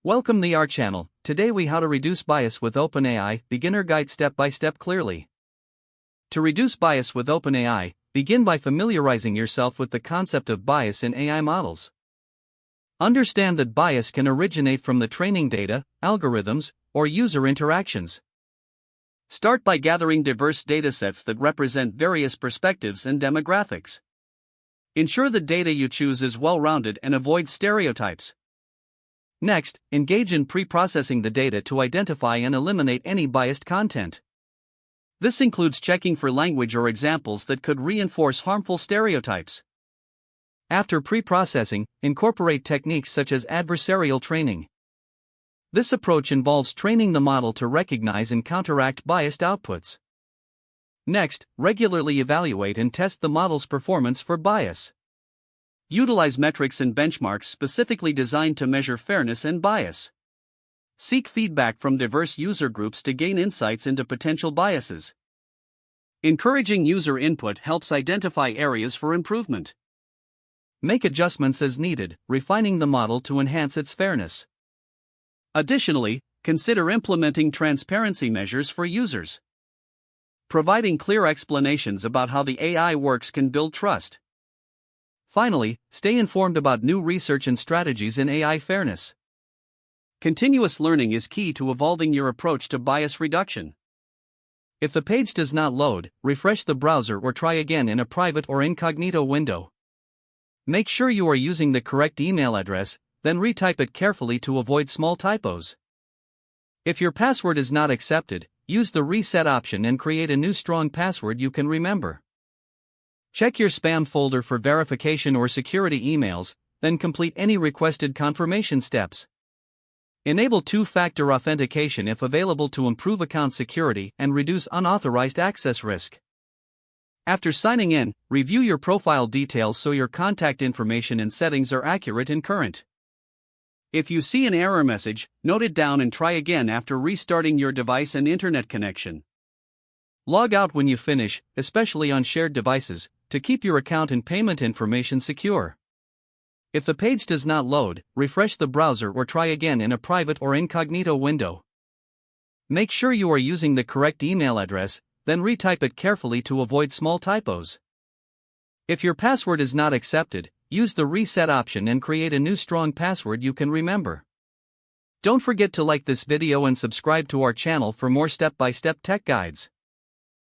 Welcome to our channel. Today we how to reduce bias with OpenAI, beginner guide step by step clearly. To reduce bias with OpenAI, begin by familiarizing yourself with the concept of bias in AI models. Understand that bias can originate from the training data, algorithms, or user interactions. Start by gathering diverse datasets that represent various perspectives and demographics. Ensure the data you choose is well-rounded and avoid stereotypes. Next, engage in pre-processing the data to identify and eliminate any biased content. This includes checking for language or examples that could reinforce harmful stereotypes. After pre-processing, incorporate techniques such as adversarial training. This approach involves training the model to recognize and counteract biased outputs. Next, regularly evaluate and test the model's performance for bias. Utilize metrics and benchmarks specifically designed to measure fairness and bias. Seek feedback from diverse user groups to gain insights into potential biases. Encouraging user input helps identify areas for improvement. Make adjustments as needed, refining the model to enhance its fairness. Additionally, consider implementing transparency measures for users. Providing clear explanations about how the AI works can build trust. Finally, stay informed about new research and strategies in AI fairness. Continuous learning is key to evolving your approach to bias reduction. If the page does not load, refresh the browser or try again in a private or incognito window. Make sure you are using the correct email address, then retype it carefully to avoid small typos. If your password is not accepted, use the reset option and create a new strong password you can remember. Check your spam folder for verification or security emails, then complete any requested confirmation steps. Enable two-factor authentication if available to improve account security and reduce unauthorized access risk. After signing in, review your profile details so your contact information and settings are accurate and current. If you see an error message, note it down and try again after restarting your device and internet connection. Log out when you finish, especially on shared devices, to keep your account and payment information secure. If the page does not load, refresh the browser or try again in a private or incognito window. Make sure you are using the correct email address, then retype it carefully to avoid small typos. If your password is not accepted, use the reset option and create a new strong password you can remember. Don't forget to like this video and subscribe to our channel for more step-by-step tech guides.